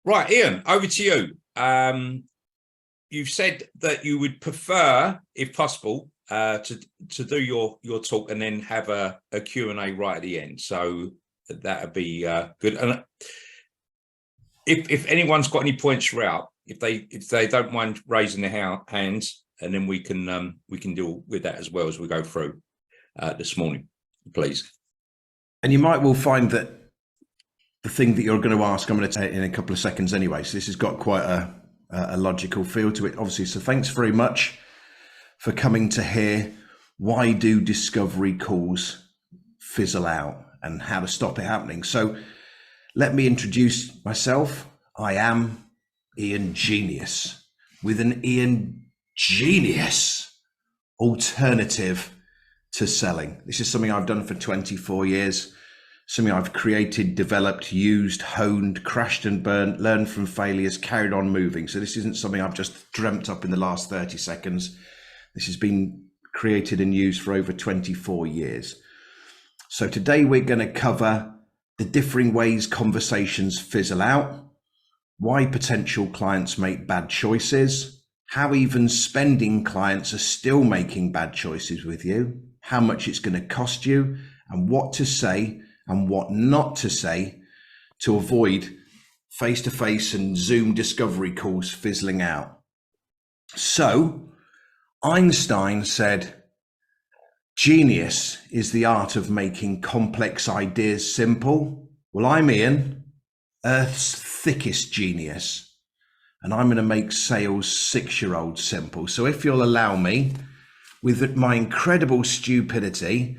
Right, Ian, over to you. You've said that you would prefer, if possible, to do your talk and then have a Q&A right at the end. So that would be good. And if anyone's got any points throughout, if they don't mind raising their hands, and then we can deal with that as well as we go through this morning, please. And you might well find that the thing that you're going to ask, I'm going to take in a couple of seconds anyway. So this has got quite a logical feel to it, obviously. So thanks very much for coming to hear why do discovery calls fizzle out and how to stop it happening. So let me introduce myself. I am Ian Genius with an Ian Genius alternative to selling. This is something I've done for 24 years. Something I've created, developed, used, honed, crashed and burned, learned from failures, carried on moving. So this isn't something I've just dreamt up in the last 30 seconds. This has been created and used for over 24 years. So today we're going to cover the differing ways conversations fizzle out, why potential clients make bad choices, how even spending clients are still making bad choices with you, how much it's going to cost you, and what to say and what not to say to avoid face-to-face and Zoom discovery calls fizzling out. So Einstein said, genius is the art of making complex ideas simple. Well, I'm Ian, Earth's thickest genius, and I'm going to make sales 6-year-olds simple. So if you'll allow me, with my incredible stupidity,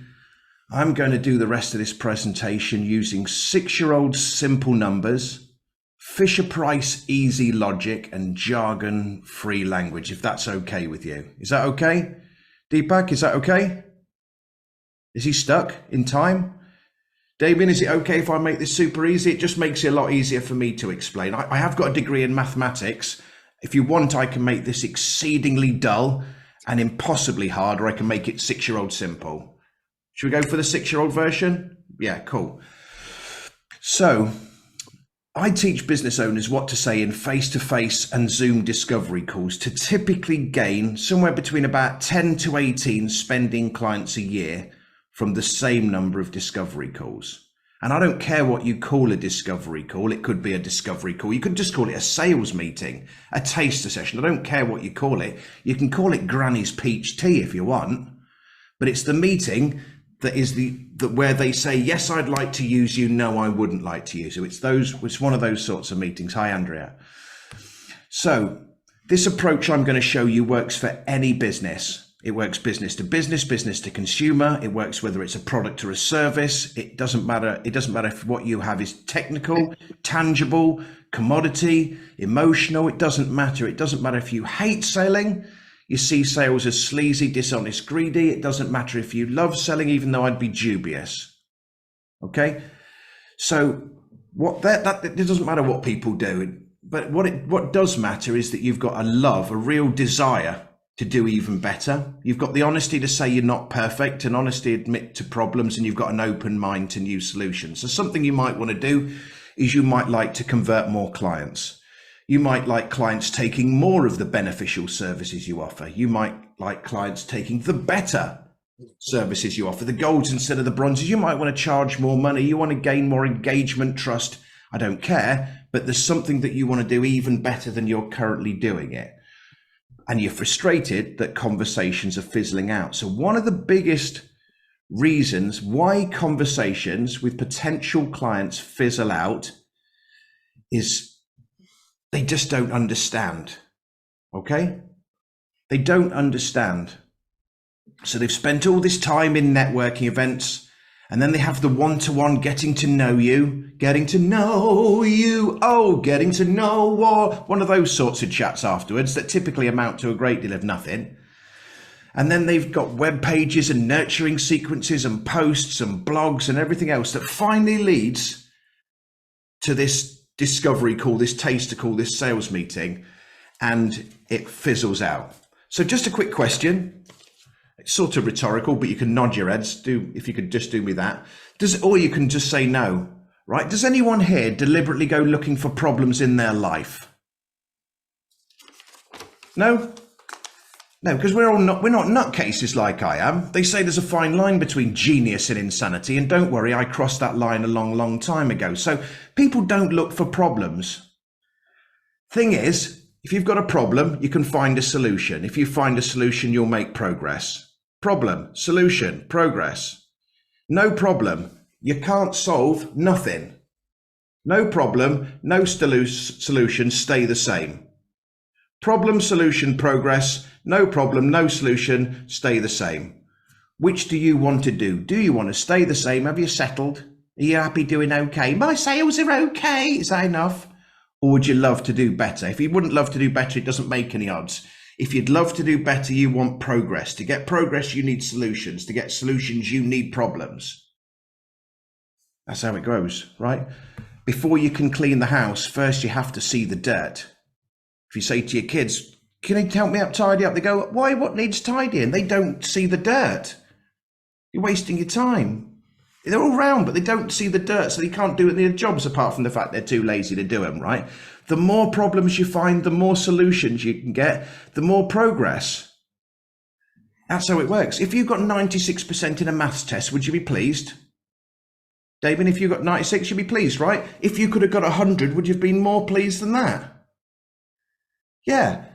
I'm going to do the rest of this presentation using 6-year-old simple numbers, Fisher-Price easy logic, and jargon-free language, if that's okay with you. Is that okay? Deepak, is that okay? Is he stuck in time? Damien, is it okay if I make this super easy? It just makes it a lot easier for me to explain. I have got a degree in mathematics. If you want, I can make this exceedingly dull and impossibly hard, or I can make it 6-year-old simple. Should we go for the 6-year-old version? Yeah, cool. So I teach business owners what to say in face-to-face and Zoom discovery calls to typically gain somewhere between about 10 to 18 spending clients a year from the same number of discovery calls. And I don't care what you call a discovery call. It could be a discovery call. You could just call it a sales meeting, a taster session. I don't care what you call it. You can call it Granny's peach tea if you want, but it's the meeting that is where they say, yes, I'd like to use you. No, I wouldn't like to use you. It's one of those sorts of meetings. Hi, Andrea. So this approach I'm going to show you works for any business. It works business to business, business to consumer. It works whether it's a product or a service. It doesn't matter. It doesn't matter if what you have is technical, tangible, commodity, emotional. It doesn't matter. It doesn't matter if you hate selling. You see sales as sleazy, dishonest, greedy. It doesn't matter if you love selling, even though I'd be dubious. Okay, so it doesn't matter what people do, but what does matter is that you've got a love, a real desire to do even better. You've got the honesty to say you're not perfect, and honesty to admit to problems, and you've got an open mind to new solutions. So something you might want to do is you might like to convert more clients. You might like clients taking more of the beneficial services you offer. You might like clients taking the better services you offer, the golds instead of the bronzes. You might want to charge more money. You want to gain more engagement, trust. I don't care, but there's something that you want to do even better than you're currently doing it. And you're frustrated that conversations are fizzling out. So one of the biggest reasons why conversations with potential clients fizzle out is they just don't understand, okay? They don't understand. So they've spent all this time in networking events, and then they have the one-to-one getting to know you, getting to know one of those sorts of chats afterwards that typically amount to a great deal of nothing. And then they've got web pages and nurturing sequences and posts and blogs and everything else that finally leads to this discovery call, this taster call, this sales meeting, and it fizzles out. So just a quick question. It's sort of rhetorical, but you can nod your heads. If you could just do me that. Or you can just say no. right? Does anyone here deliberately go looking for problems in their life? No? No, because we're not nutcases like I am. They say there's a fine line between genius and insanity, and don't worry, I crossed that line a long time ago. So people don't look for problems. Thing is, if you've got a problem, you can find a solution. If you find a solution, you'll make progress. Problem, solution, progress. No problem, you can't solve nothing. No problem, no solution, stay the same. Problem, solution, progress. No problem, no solution, stay the same. Which do you want to do? Do you want to stay the same? Have you settled? Are you happy doing okay? My sales are okay. Is that enough? Or would you love to do better? If you wouldn't love to do better, it doesn't make any odds. If you'd love to do better, you want progress. To get progress, you need solutions. To get solutions, you need problems. That's how it goes, right? Before you can clean the house, first you have to see the dirt. If you say to your kids, can you help me up, tidy up? They go, why, what needs tidying? They don't see the dirt. You're wasting your time. They're all round, but they don't see the dirt, so they can't do their jobs apart from the fact they're too lazy to do them, right? The more problems you find, the more solutions you can get, the more progress. That's how it works. If you got 96% in a maths test, would you be pleased? David, if you got 96, you'd be pleased, right? If you could have got 100, would you have been more pleased than that? Yeah.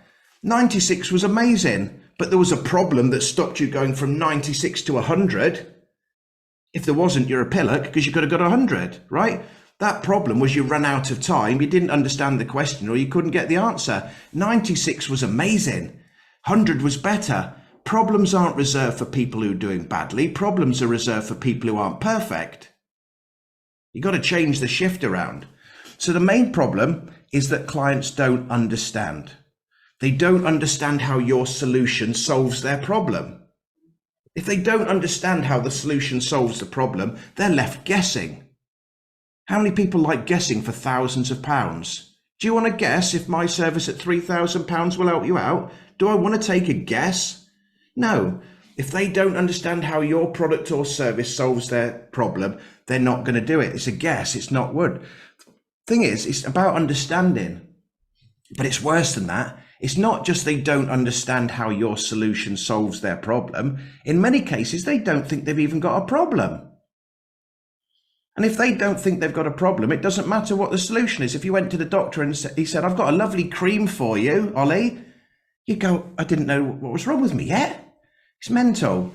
96 was amazing, but there was a problem that stopped you going from 96 to 100. If there wasn't, you're a pillock because you could have got 100, right? That problem was you ran out of time, you didn't understand the question, or you couldn't get the answer. 96 was amazing. 100 was better. Problems aren't reserved for people who are doing badly. Problems are reserved for people who aren't perfect. You've got to change the shift around. So the main problem is that clients don't understand. They don't understand how your solution solves their problem. If they don't understand how the solution solves the problem, they're left guessing. How many people like guessing for thousands of pounds? Do you want to guess if my service at £3,000 will help you out? Do I want to take a guess? No. If they don't understand how your product or service solves their problem, they're not going to do it. It's a guess. It's not wood. Thing is, it's about understanding. But it's worse than that. It's not just they don't understand how your solution solves their problem. In many cases, they don't think they've even got a problem. And if they don't think they've got a problem, it doesn't matter what the solution is. If you went to the doctor and he said, I've got a lovely cream for you, Ollie, you go, I didn't know what was wrong with me yet. It's mental.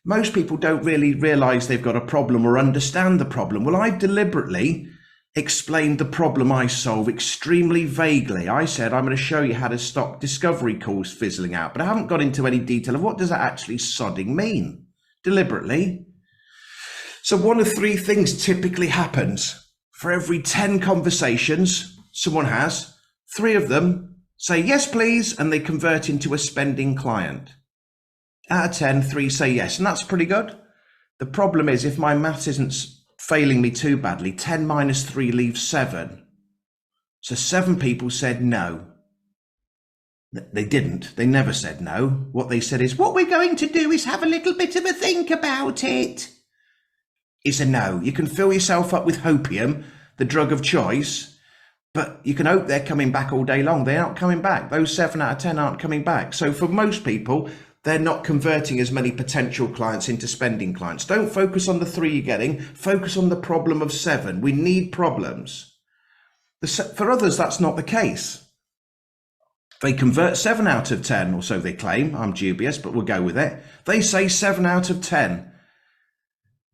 Most people don't really realize they've got a problem or understand the problem. Well, I deliberately explained the problem I solve extremely vaguely. I said, I'm going to show you how to stop discovery calls fizzling out, but I haven't got into any detail of what does that actually sodding mean, deliberately. So one of three things typically happens. For every 10 conversations someone has, 3 of them say, yes, please, and they convert into a spending client. Out of 10, 3 say yes, and that's pretty good. The problem is if my maths isn't failing me too badly, 10 minus 3 leaves 7. So 7 people said no. They didn't. They never said no. What they said is, what we're going to do is have a little bit of a think about it. It's a no. You can fill yourself up with hopium, the drug of choice, but you can hope they're coming back all day long. They aren't coming back. Those 7 out of 10 aren't coming back. So for most people, they're not converting as many potential clients into spending clients. Don't focus on the 3 you're getting. Focus on the problem of 7. We need problems. For others, that's not the case. They convert 7 out of 10, or so they claim. I'm dubious, but we'll go with it. They say 7 out of 10.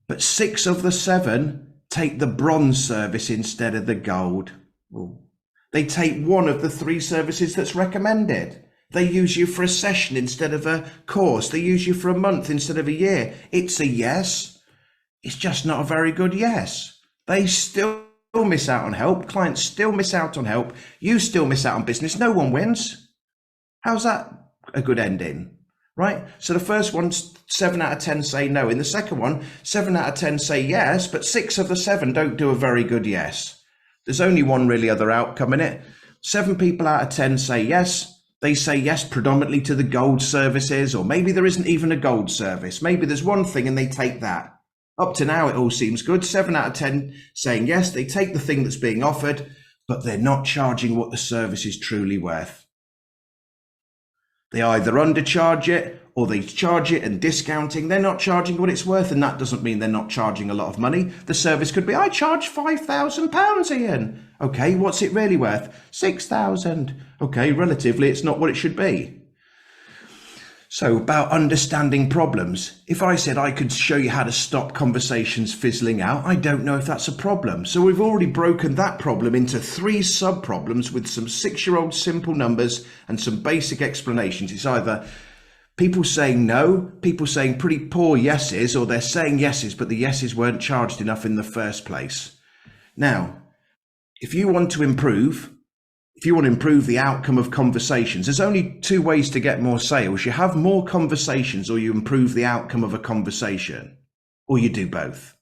But 6 of the 7 take the bronze service instead of the gold. They take one of the 3 services that's recommended. They use you for a session instead of a course. They use you for a month instead of a year. It's a yes. It's just not a very good yes. They still miss out on help. Clients still miss out on help. You still miss out on business. No one wins. How's that a good ending? Right? So the first one, 7 out of 10 say no. In the second one, 7 out of 10 say yes, but 6 of the 7 don't do a very good yes. There's only one really other outcome in it. 7 people out of 10 say yes. They say yes predominantly to the gold services, or maybe there isn't even a gold service. Maybe there's one thing and they take that. Up to now, it all seems good. 7 out of 10 saying yes, they take the thing that's being offered, but they're not charging what the service is truly worth. They either undercharge it or they charge it and discounting. They're not charging what it's worth, and that doesn't mean they're not charging a lot of money. The service could be, I charge £5,000, Ian. Okay, what's it really worth? 6,000. Okay, relatively, it's not what it should be. So about understanding problems. If I said I could show you how to stop conversations fizzling out, I don't know if that's a problem. So we've already broken that problem into 3 sub-problems with some 6-year-old simple numbers and some basic explanations. It's either people saying no, people saying pretty poor yeses, or they're saying yeses, but the yeses weren't charged enough in the first place. Now, if you want to improve the outcome of conversations, there's only 2 ways to get more sales. You have more conversations, or you improve the outcome of a conversation, or you do both.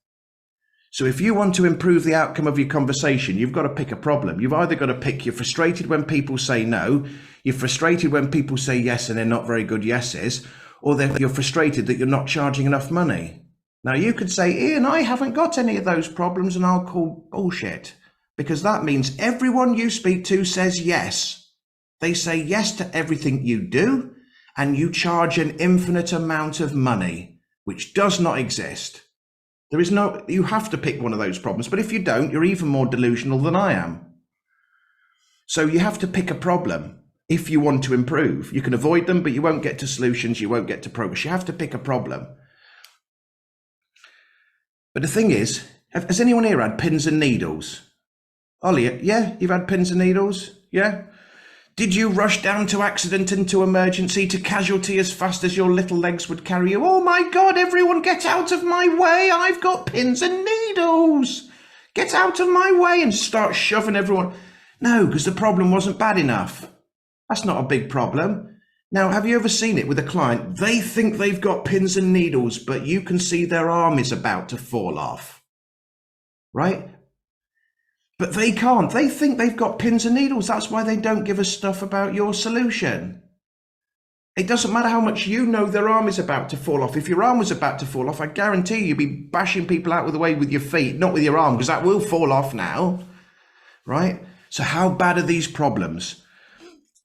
So if you want to improve the outcome of your conversation, you've got to pick a problem. You've either got to pick, you're frustrated when people say no, you're frustrated when people say yes and they're not very good yeses, or you're frustrated that you're not charging enough money. Now you could say, Ian, I haven't got any of those problems, and I'll call bullshit. Because that means everyone you speak to says yes. They say yes to everything you do, and you charge an infinite amount of money, which does not exist. You have to pick one of those problems, but if you don't, you're even more delusional than I am. So you have to pick a problem if you want to improve. You can avoid them, but you won't get to solutions, you won't get to progress. You have to pick a problem. But the thing is, has anyone here had pins and needles? Ollie, yeah, you've had pins and needles, yeah? Did you rush down to accident and to emergency to casualty as fast as your little legs would carry you? Oh my God, everyone get out of my way, I've got pins and needles. Get out of my way, and start shoving everyone. No, because the problem wasn't bad enough. That's not a big problem. Now, have you ever seen it with a client? They think they've got pins and needles, but you can see their arm is about to fall off, right? But they can't. They think they've got pins and needles. That's why they don't give a stuff about your solution. It doesn't matter how much you know their arm is about to fall off. If your arm was about to fall off, I guarantee you'd be bashing people out of the way with your feet, not with your arm, because that will fall off now, right? So how bad are these problems?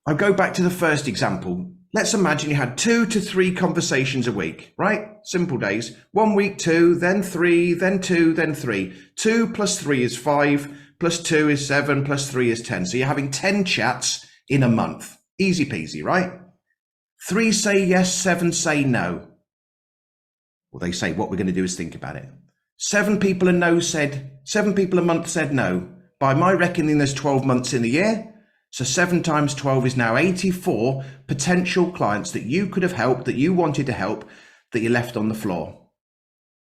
I'll go back to the first example. Let's imagine you had 2 to 3 conversations a week, right? Simple days. 1 week, 2, then 3, then 2, then 3. 2 plus 3 is 5. Plus 2 is 7, plus 3 is 10. So you're having 10 chats in a month. Easy peasy, right? 3 say yes, 7 say no. Well, they say what we're going to do is think about it. 7 people a month said no. By my reckoning, there's 12 months in the year. So 7 times 12 is now 84 potential clients that you could have helped, that you wanted to help, that you left on the floor.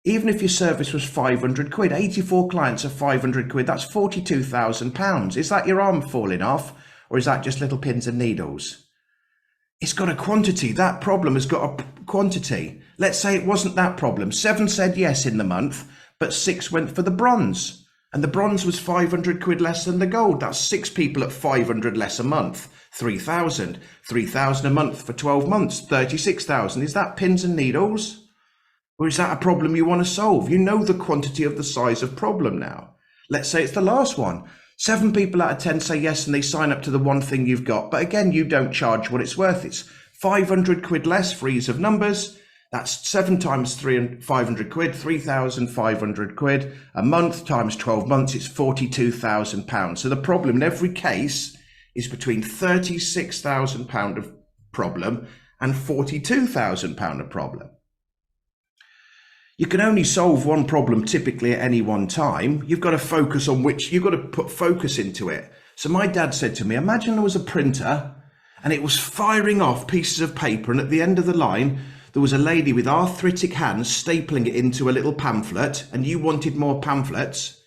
Even if your service was 500 quid, 84 clients of 500 quid, that's £42,000. Is that your arm falling off, or is that just little pins and needles? It's got a quantity. That problem has got a quantity. Let's say it wasn't that problem. 7 said yes in the month, but 6 went for the bronze. And the bronze was 500 quid less than the gold. That's 6 people at 500 less a month. 3,000. 3,000 a month for 12 months. 36,000. Is that pins and needles? Or is that a problem you want to solve? You know the quantity of the size of problem now. Let's say it's the last one. 7 people out of 10 say yes and they sign up to the one thing you've got. But again, you don't charge what it's worth. It's 500 quid less for ease of numbers. That's 7 times 500 quid, 3,500 quid. A month times 12 months, it's £42,000. So the problem in every case is between £36,000 of problem and £42,000 of problem. You can only solve one problem typically at any one time. You've got to focus on you've got to put focus into it. So my dad said to me, imagine there was a printer and it was firing off pieces of paper, and at the end of the line, there was a lady with arthritic hands stapling it into a little pamphlet, and you wanted more pamphlets.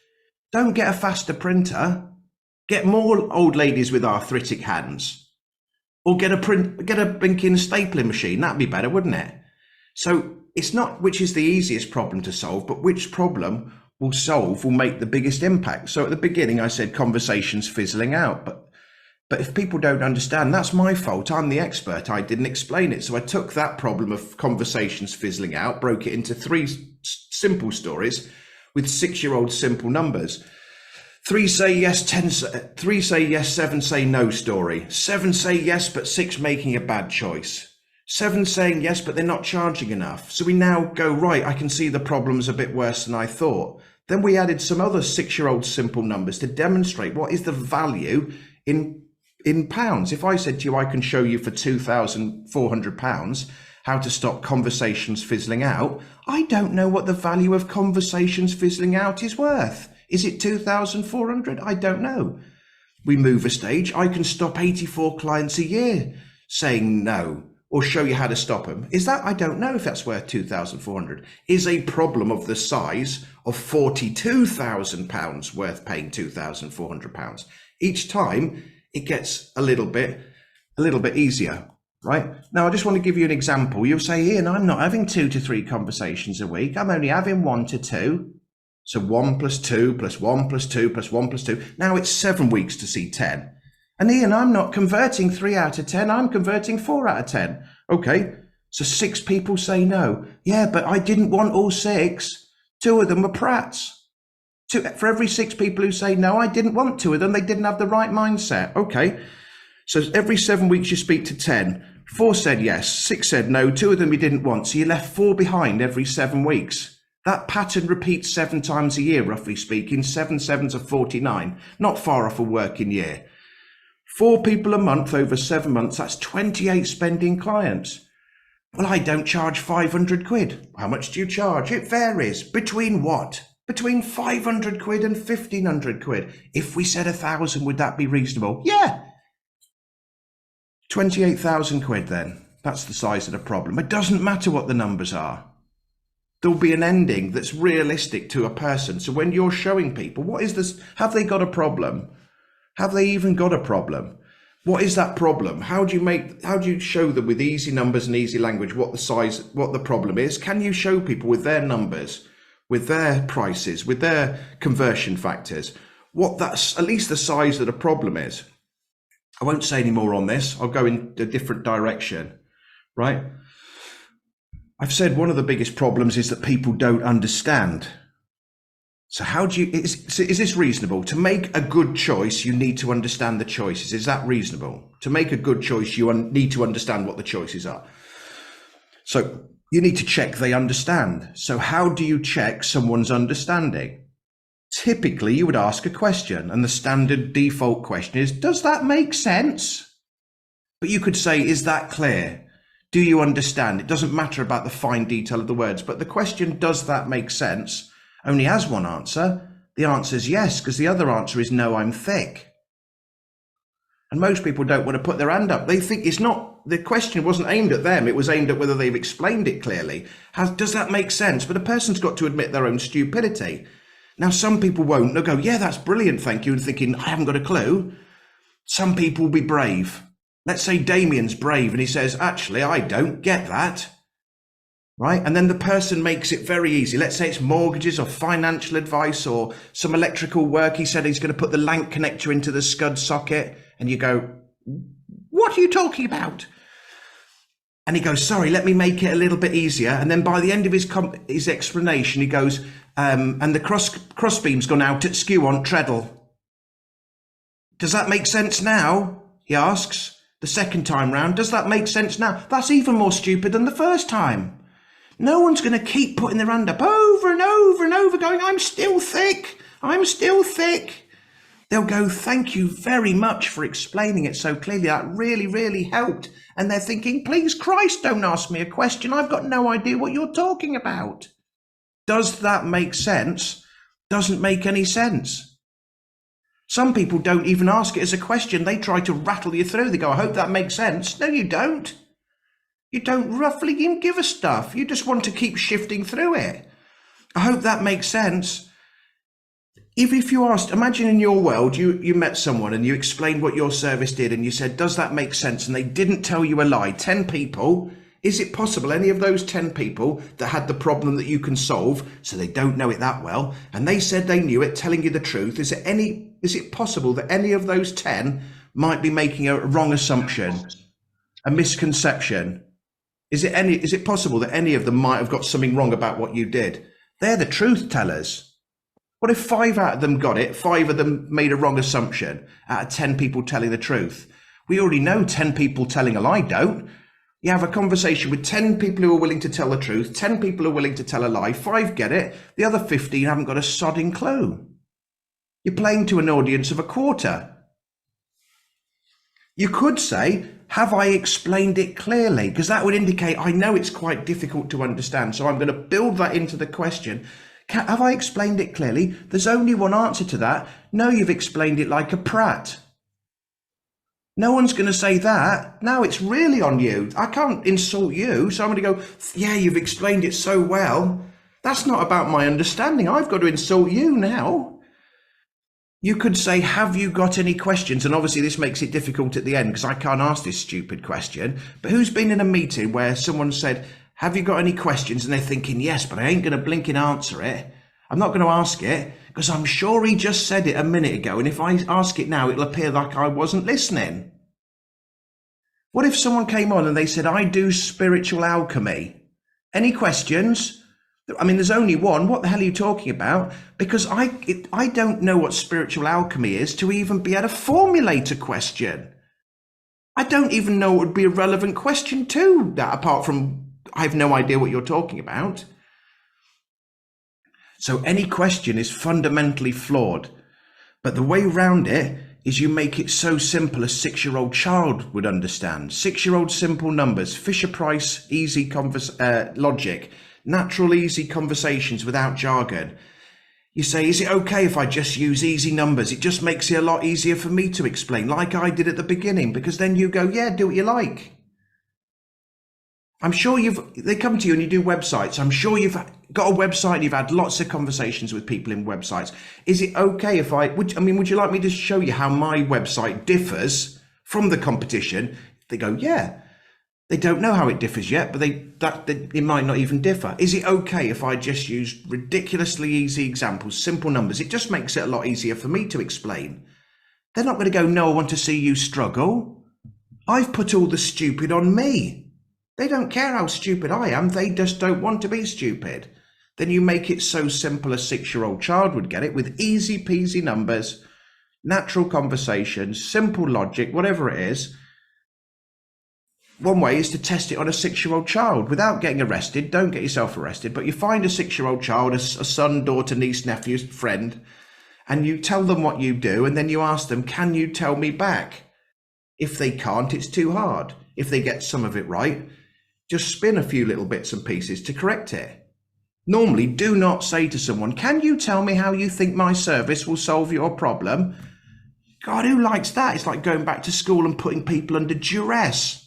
Don't get a faster printer. Get more old ladies with arthritic hands. Or get a blinking stapling machine. That'd be better, wouldn't it? So it's not which is the easiest problem to solve, but which problem will make the biggest impact. So at the beginning, I said conversations fizzling out, but But if people don't understand, that's my fault. I'm the expert. I didn't explain it. So I took that problem of conversations fizzling out, broke it into 3 simple stories with 6-year-old simple numbers. 3 say yes, 3 say yes, 7 say no story. 7 say yes, but 6 making a bad choice. 7 saying yes, but they're not charging enough. So we now go, right, I can see the problem's a bit worse than I thought. Then we added some other 6-year-old simple numbers to demonstrate what is the value in pounds. If I said to you, I can show you for £2,400 how to stop conversations fizzling out, I don't know what the value of conversations fizzling out is worth. Is it 2,400? I don't know. We move a stage. I can stop 84 clients a year saying no, or show you how to stop them. Is that, I don't know if that's worth 2,400. Is a problem of the size of £42,000 worth paying £2,400? Each time it gets a little bit easier, right? Now, I just want to give you an example. You'll say, Ian, I'm not having 2 to 3 conversations a week. I'm only having 1 to 2. So 1 plus 2 plus 1 plus 2 plus 1 plus 2. Now it's 7 weeks to see 10. And Ian, I'm not converting 3 out of 10. I'm converting 4 out of 10. Okay, so 6 people say no. Yeah, but I didn't want all 6. 2 of them were prats. For every 6 people who say no, I didn't want 2 of them. They didn't have the right mindset. Okay, so every 7 weeks you speak to 10. 4 said yes, 6 said no, 2 of them you didn't want. So you left 4 behind every 7 weeks. That pattern repeats 7 times a year, roughly speaking. 7 sevens are 49, not far off a working year. 4 people a month over 7 months, that's 28 spending clients. Well, I don't charge 500 quid. How much do you charge? It varies. Between what? Between 500 quid and 1,500 quid. If we said 1,000, would that be reasonable? Yeah. 28,000 quid then. That's the size of the problem. It doesn't matter what the numbers are. There'll be an ending that's realistic to a person. So when you're showing people, what is this? Have they got a problem? Have they even got a problem? What is that problem? How do you show them with easy numbers and easy language what the problem is? Can you show people with their numbers, with their prices, with their conversion factors, what that's at least the size of the problem is? I won't say any more on this. I'll go in a different direction, right? I've said one of the biggest problems is that people don't understand. So how do you, is this reasonable? To make a good choice, you need to understand the choices. Is that reasonable? To make a good choice, you need to understand what the choices are. So you need to check they understand. So how do you check someone's understanding? Typically, you would ask a question, and the standard default question is, does that make sense? But you could say, is that clear? Do you understand? It doesn't matter about the fine detail of the words, but the question, does that make sense, only has one answer. The answer is yes, because the other answer is no, I'm thick. And most people don't want to put their hand up. They think it's not, the question wasn't aimed at them. It was aimed at whether they've explained it clearly. Does that make sense? But a person's got to admit their own stupidity. Now, some people won't. They'll go, yeah, that's brilliant, thank you, and thinking, I haven't got a clue. Some people will be brave. Let's say Damien's brave and he says, actually, I don't get that. Right? And then the person makes it very easy. Let's say it's mortgages or financial advice or some electrical work. He said he's going to put the LANC connector into the scud socket. And you go, what are you talking about? And he goes, sorry, let me make it a little bit easier. And then by the end of his explanation, he goes, and the cross beam's gone out at skew on treadle. Does that make sense now? He asks the second time round. Does that make sense now? That's even more stupid than the first time. No one's going to keep putting their hand up over and over and over going, I'm still thick. I'm still thick. They'll go, thank you very much for explaining it so clearly. That really, really helped. And they're thinking, please, Christ, don't ask me a question. I've got no idea what you're talking about. Does that make sense? Doesn't make any sense. Some people don't even ask it as a question. They try to rattle you through. They go, I hope that makes sense. No, you don't. You don't roughly even give a stuff. You just want to keep shifting through it. I hope that makes sense. Even if you asked, imagine in your world, you met someone and you explained what your service did and you said, does that make sense? And they didn't tell you a lie. 10 people. Is it possible any of those 10 people that had the problem that you can solve, so they don't know it that well, and they said they knew it, telling you the truth, is it possible that any of those 10 might be making a wrong assumption, a misconception? Is it possible that any of them might have got something wrong about what you did? They're the truth tellers. What if 5 out of them got it? 5 of them made a wrong assumption out of 10 people telling the truth. We already know 10 people telling a lie don't. You have a conversation with 10 people who are willing to tell the truth, 10 people who are willing to tell a lie, 5 get it, the other 15 haven't got a sodding clue. You're playing to an audience of a quarter. You could say, have I explained it clearly? Because that would indicate I know it's quite difficult to understand. So I'm going to build that into the question. Have I explained it clearly? There's only one answer to that. No, you've explained it like a prat. No one's going to say that. Now it's really on you. I can't insult you. So I'm going to go, yeah, you've explained it so well. That's not about my understanding. I've got to insult you now. You could say, have you got any questions? And obviously this makes it difficult at the end because I can't ask this stupid question. But who's been in a meeting where someone said, have you got any questions? And they're thinking, yes, but I ain't going to blink and answer it. I'm not going to ask it because I'm sure he just said it a minute ago. And if I ask it now, it'll appear like I wasn't listening. What if someone came on and they said, I do spiritual alchemy? Any questions? I mean, there's only one. What the hell are you talking about? Because I don't know what spiritual alchemy is to even be able to formulate a question. I don't even know what would be a relevant question to that, apart from I have no idea what you're talking about. So any question is fundamentally flawed. But the way around it is you make it so simple a 6-year-old child would understand. 6-year-old simple numbers, Fisher-Price, easy logic. Natural, easy conversations without jargon. You say, is it okay if I just use easy numbers? It just makes it a lot easier for me to explain, like I did at the beginning, because then you go, yeah, do what you like. I'm sure they come to you and you do websites. I'm sure you've got a website and you've had lots of conversations with people in websites. Is it okay if would you like me to show you how my website differs from the competition? They go, yeah. They don't know how it differs yet, but it might not even differ. Is it okay if I just use ridiculously easy examples, simple numbers? It just makes it a lot easier for me to explain. They're not going to go, no, I want to see you struggle. I've put all the stupid on me. They don't care how stupid I am. They just don't want to be stupid. Then you make it so simple a 6-year-old child would get it with easy peasy numbers, natural conversations, simple logic, whatever it is. One way is to test it on a 6-year-old child without getting arrested. Don't get yourself arrested, but you find a 6-year-old child, a son, daughter, niece, nephew, friend, and you tell them what you do, and then you ask them, can you tell me back? If they can't, it's too hard. If they get some of it right, just spin a few little bits and pieces to correct it. Normally, do not say to someone, can you tell me how you think my service will solve your problem? God, who likes that? It's like going back to school and putting people under duress.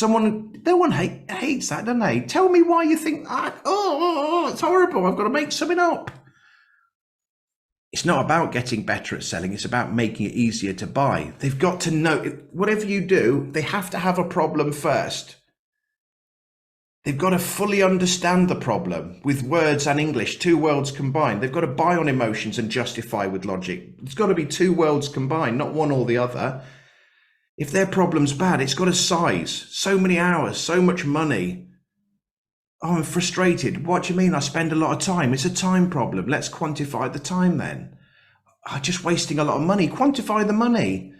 No one hates that, don't they? Tell me why you think that. Oh, it's horrible. I've got to make something up. It's not about getting better at selling. It's about making it easier to buy. They've got to know, whatever you do, they have to have a problem first. They've got to fully understand the problem with words and English, 2 worlds combined. They've got to buy on emotions and justify with logic. It's got to be 2 worlds combined, not one or the other. If their problem's bad, it's got a size, so many hours, so much money. Oh, I'm frustrated. What do you mean? I spend a lot of time. It's a time problem. Let's quantify the time then. I'm just wasting a lot of money. Quantify the money.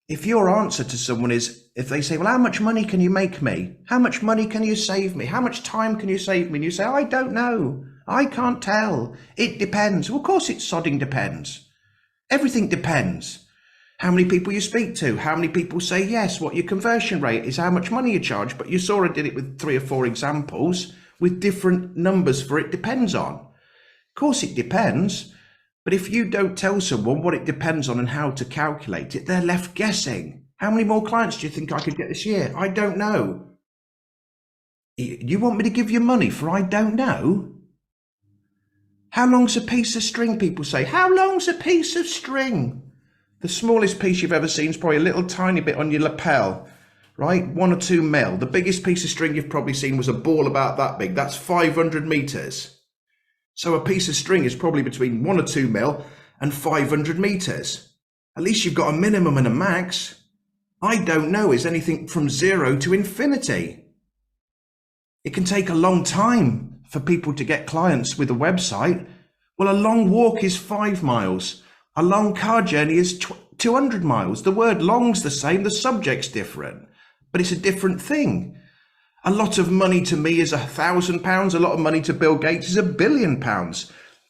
If your answer to someone is, if they say, well, how much money can you make me? How much money can you save me? How much time can you save me? And you say, I don't know. I can't tell. It depends. Well, of course it sodding depends. Everything depends. How many people you speak to, how many people say yes, what your conversion rate is, how much money you charge. But you saw I did it with 3 or 4 examples with different numbers for it depends on. Of course it depends, but if you don't tell someone what it depends on and how to calculate it, they're left guessing. How many more clients do you think I could get this year? I don't know. You want me to give you money for I don't know? How long's a piece of string, people say. How long's a piece of string? The smallest piece you've ever seen is probably a little tiny bit on your lapel, right? 1 or 2 mil. The biggest piece of string you've probably seen was a ball about that big. That's 500 meters. So a piece of string is probably between 1 or 2 mil and 500 meters. At least you've got a minimum and a max. I don't know is anything from 0 to infinity. It can take a long time for people to get clients with a website. Well, a long walk is 5 miles. A long car journey is 200 miles. The word long's the same, the subject's different, but it's a different thing. A lot of money to me is £1,000. A lot of money to Bill Gates is £1 billion.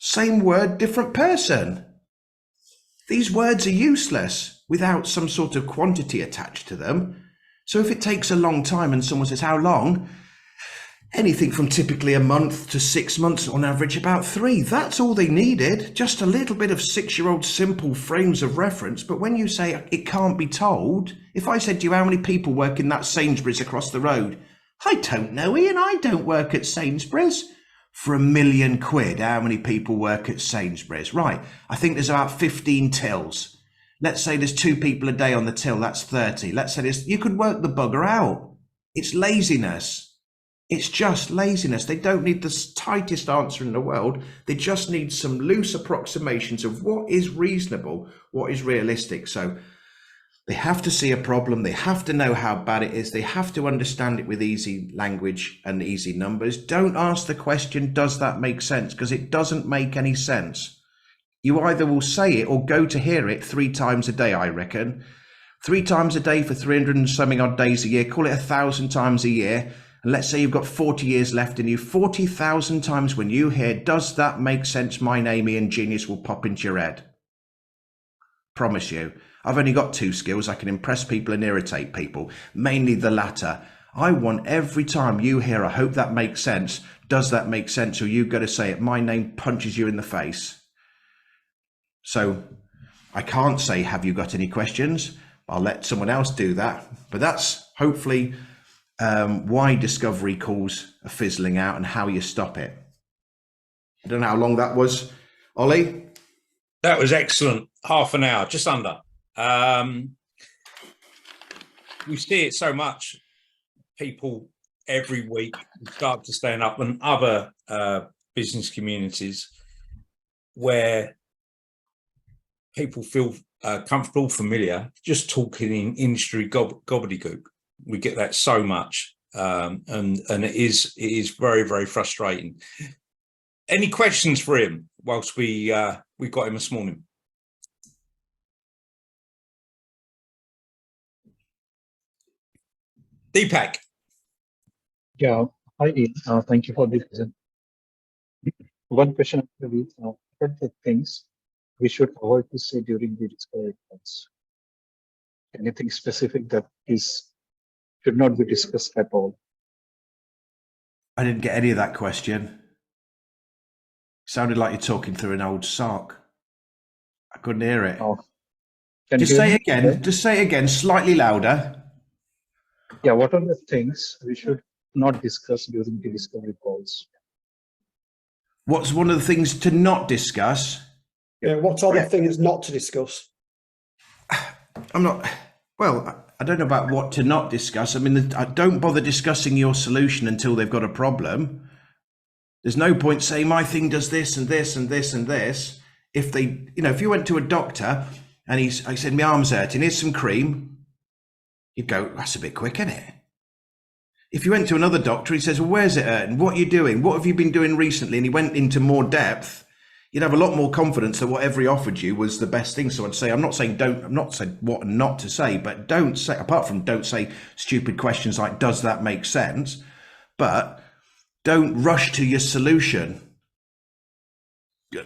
Same word, different person. These words are useless without some sort of quantity attached to them. So if it takes a long time and someone says, how long? Anything from typically a month to 6 months, on average about 3. That's all they needed. Just a little bit of 6-year-old simple frames of reference. But when you say it can't be told, if I said to you, how many people work in that Sainsbury's across the road? I don't know, Ian, I don't work at Sainsbury's. For £1 million, how many people work at Sainsbury's? Right, I think there's about 15 tills. Let's say there's 2 people a day on the till, that's 30. Let's say you could work the bugger out. It's laziness. It's just laziness. They don't need the tightest answer in the world. They just need some loose approximations of what is reasonable, what is realistic. So they have to see a problem. They have to know how bad it is. They have to understand it with easy language and easy numbers. Don't ask the question, does that make sense? Because it doesn't make any sense. You either will say it or go to hear it 3 times a day, I reckon. 3 times a day for 300 and something odd days a year. Call it 1,000 times a year. And let's say you've got 40 years left in you. 40,000 times when you hear, does that make sense? My name, Ian Genius, will pop into your head. Promise you. I've only got 2 skills. I can impress people and irritate people, mainly the latter. I want every time you hear, I hope that makes sense. Does that make sense? Or you got to say it. My name punches you in the face. So I can't say, have you got any questions? I'll let someone else do that. But that's hopefully why discovery calls are fizzling out and how you stop it. I don't know how long that was. Ollie? That was excellent. Half an hour, just under. We see it so much. People every week start to stand up, and other business communities where people feel comfortable, familiar, just talking in industry gobbledygook. We get that so much, and it is very, very frustrating. Any questions for him whilst we got him this morning? Deepak. Yeah, hi Ian. Thank you for this present. One question actually, what are the things we should avoid to say during the discovery calls? Anything specific that should not be discussed at all? I didn't get any of that question. Sounded like you're talking through an old sock. I couldn't hear it. Oh. Just say it again. Okay. Just say it again, slightly louder. Yeah, what are the things we should not discuss during the discovery calls? What's one of the things to not discuss? Yeah, what are the things not to discuss? I don't know about what to not discuss. I mean, I don't bother discussing your solution until they've got a problem. There's no point saying my thing does this and this and this and this. If they, if you went to a doctor and I said, my arm's hurting, here's some cream, you'd go, that's a bit quick, isn't it? If you went to another doctor, he says, well, where's it hurting? What are you doing? What have you been doing recently? And he went into more depth. You'd have a lot more confidence that whatever he offered you was the best thing. So I'd say, I'm not saying what not to say, but don't say stupid questions like, does that make sense? But don't rush to your solution.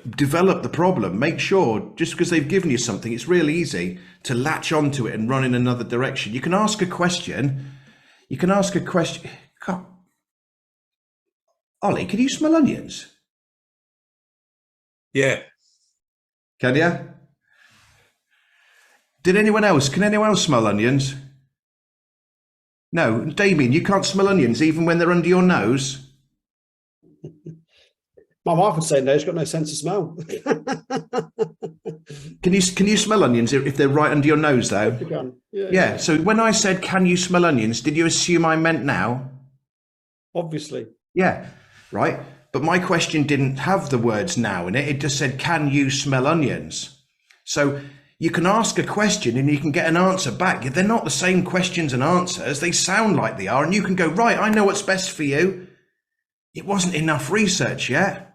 Develop the problem. Make sure, just because they've given you something, it's really easy to latch onto it and run in another direction. You can ask a question. Ollie, can you smell onions? Yeah. Can you? Can anyone else smell onions? No, Damien, you can't smell onions even when they're under your nose. My wife would say no, she's got no sense of smell. Can you smell onions if they're right under your nose though? You can. Yeah. So when I said, can you smell onions, did you assume I meant now? Obviously. Yeah, right. But my question didn't have the words now in it. It just said, can you smell onions? So you can ask a question and you can get an answer back. They're not the same questions and answers. They sound like they are. And you can go, right, I know what's best for you. It wasn't enough research yet.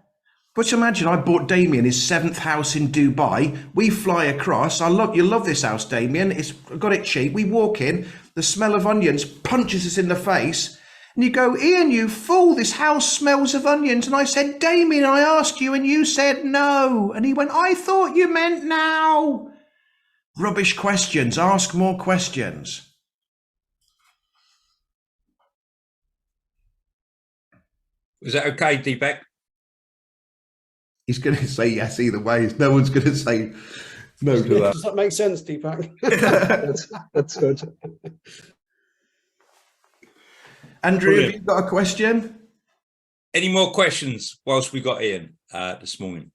But imagine I bought Damien his 7th house in Dubai. We fly across. You love this house, Damien. I got it cheap. We walk in. The smell of onions punches us in the face. And you go, Ian, you fool, this house smells of onions. And I said, Damien, I asked you and you said no. And he went, I thought you meant now. Rubbish questions. Ask more questions. Was that okay, Deepak? He's going to say yes either way. No one's going to say no to that. Does that make sense, Deepak? That's good. Andrew, Brilliant. have you got a question? Any more questions whilst we got Ian this morning?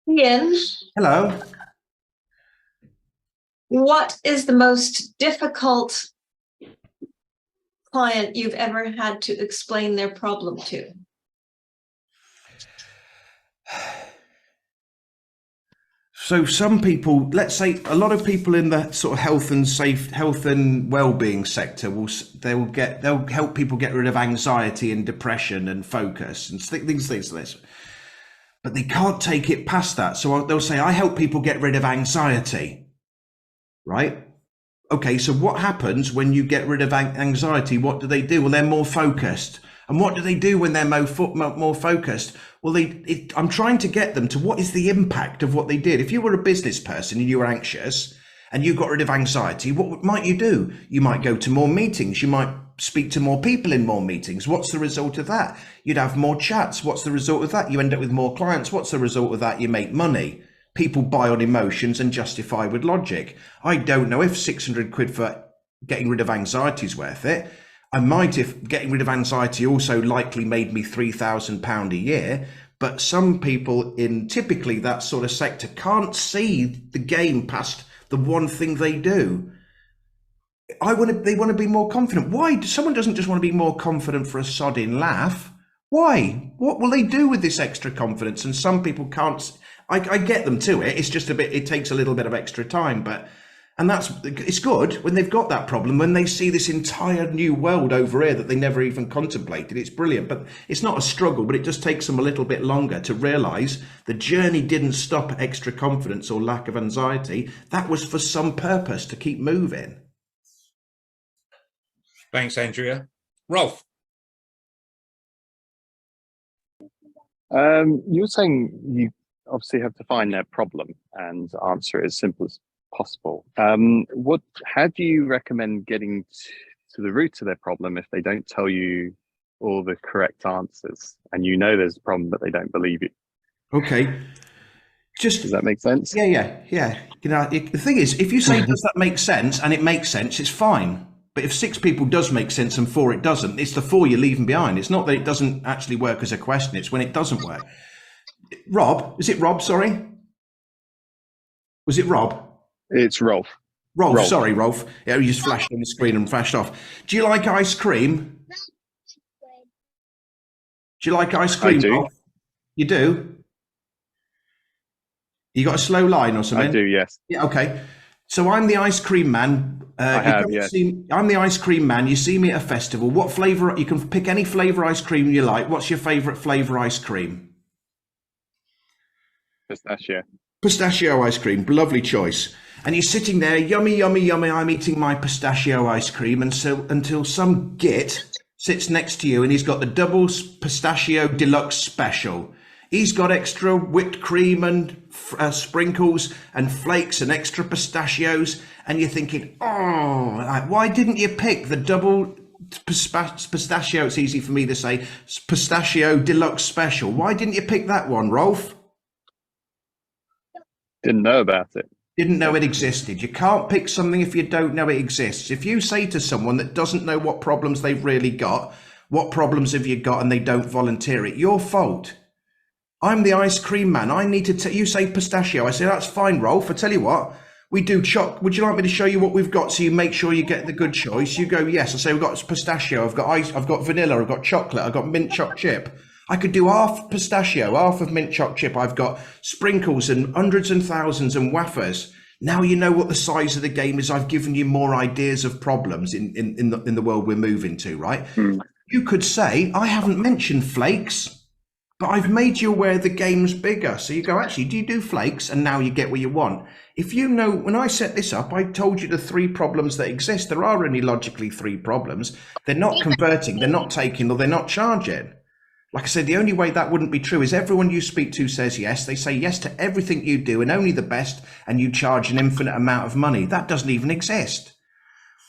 Ian, Hello. what is the most difficult client you've ever had to explain their problem to? So some people, let's say a lot of people in the sort of health and well-being sector they'll help people get rid of anxiety and depression and focus and things like this. But they can't take it past that. So they'll say, I help people get rid of anxiety, right? Okay, so what happens when you get rid of anxiety? What do they do? Well, they're more focused. And what do they do when they're more focused? Well, I'm trying to get them to what is the impact of what they did. If you were a business person and you were anxious and you got rid of anxiety, what might you do? You might go to more meetings. You might speak to more people in more meetings. What's the result of that? You'd have more chats. What's the result of that? You end up with more clients. What's the result of that? You make money. People buy on emotions and justify with logic. I don't know if 600 quid for getting rid of anxiety is worth it. I might if getting rid of anxiety also likely made me £3,000 a year. But some people in typically that sort of sector can't see the game past the one thing they do. They want to be more confident. Why? Someone doesn't just want to be more confident for a sodding laugh. Why? What will they do with this extra confidence? And some people can't. I get them to it. It's just it takes a little bit of extra time, it's good when they've got that problem, when they see this entire new world over here that they never even contemplated. It's brilliant, but it's not a struggle, but it just takes them a little bit longer to realize the journey didn't stop at extra confidence or lack of anxiety. That was for some purpose to keep moving. Thanks, Andrea. Rolf. You're saying you obviously have to find their problem and answer it as simple as possible. How do you recommend getting to the root of their problem if they don't tell you all the correct answers and you know there's a problem but they don't believe you? Okay. Does that make sense? Yeah. You know, the thing is, if you say, does that make sense? And it makes sense, it's fine. But if 6 people does make sense and 4 it doesn't, it's the 4 you're leaving behind. It's not that it doesn't actually work as a question. It's when it doesn't work. Rob, is it Rob? Sorry. Was it Rob? It's Rolf. Rolf. Sorry, Rolf. Yeah, you just flashed on the screen and flashed off. Do you like ice cream? Do you like ice cream, I do. Rolf? You do? You got a slow line or something? I do, yes. Yeah, okay. So I'm the ice cream man. Yes. I'm the ice cream man. You see me at a festival. What flavour? You can pick any flavour ice cream you like. What's your favourite flavour ice cream? Pistachio. Pistachio ice cream. Lovely choice. And you're sitting there, yummy, yummy, yummy. I'm eating my pistachio ice cream. And so until some git sits next to you and he's got the double pistachio deluxe special. He's got extra whipped cream and sprinkles and flakes and extra pistachios. And you're thinking, oh, why didn't you pick the double pistachio? It's easy for me to say, pistachio deluxe special. Why didn't you pick that one, Rolf? Didn't know about it. Didn't know it existed. You can't pick something if you don't know it exists. If you say to someone that doesn't know what problems they've really got, what problems have you got, and they don't volunteer it, your fault. I'm the ice cream man. I need to you say pistachio. I say, that's fine, Rolf. I tell you what, we do would you like me to show you what we've got so you make sure you get the good choice? You go, yes. I say, we've got pistachio. I've got ice. I've got vanilla. I've got chocolate. I've got mint choc chip. I could do half pistachio, half of mint chocolate chip. I've got sprinkles and hundreds and thousands and wafers. Now you know what the size of the game is. I've given you more ideas of problems in the world we're moving to, right? You could say, I haven't mentioned flakes, but I've made you aware the game's bigger. So you go, actually, do you do flakes? And now you get what you want. If you know, when I set this up, I told you the 3 problems that exist. There are only logically 3 problems. They're not converting, they're not taking, or they're not charging. Like I said, the only way that wouldn't be true is everyone you speak to says yes. They say yes to everything you do and only the best, and you charge an infinite amount of money. That doesn't even exist.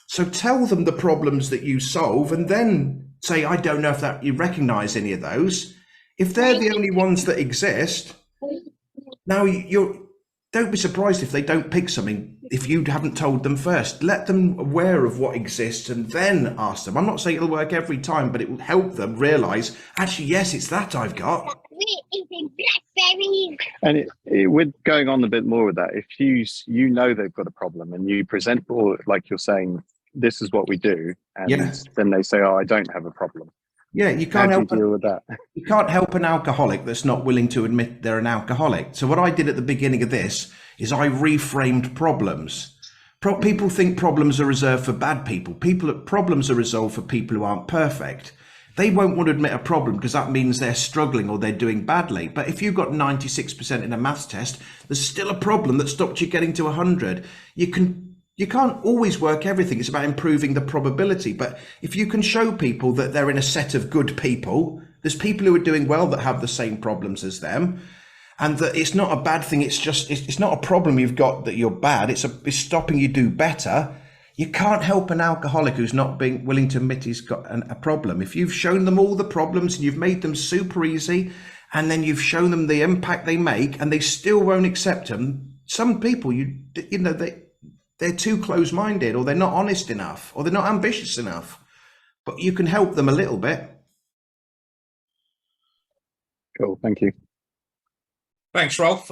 So tell them the problems that you solve and then say, I don't know if that you recognize any of those. If they're the only ones that exist, now don't be surprised if they don't pick something if you haven't told them first. Let them aware of what exists and then ask them. I'm not saying it'll work every time, but it will help them realize, actually, yes, it's that I've got. And with going on a bit more with that, if you know they've got a problem and you present, or like you're saying, this is what we do, and then they say, oh, I don't have a problem. Yeah, you can't help deal with that. You can't help an alcoholic that's not willing to admit they're an alcoholic. So what I did at the beginning of this is I reframed problems. People think problems are reserved for bad people. Problems are resolved for people who aren't perfect. They won't want to admit a problem because that means they're struggling or they're doing badly. But if you've got 96% in a maths test, there's still a problem that stopped you getting to 100. You can't always work everything. It's about improving the probability. But if you can show people that they're in a set of good people, there's people who are doing well that have the same problems as them, and that it's not a bad thing. It's not a problem you've got that you're bad. It's stopping you do better. You can't help an alcoholic who's not being willing to admit he's got a problem. If you've shown them all the problems and you've made them super easy, and then you've shown them the impact they make, and they still won't accept them. Some people, they're too close-minded, or they're not honest enough, or they're not ambitious enough. But you can help them a little bit. Cool, thank you. Thanks, Rolf.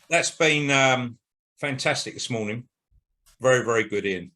That's been fantastic this morning. Very, very good, Ian.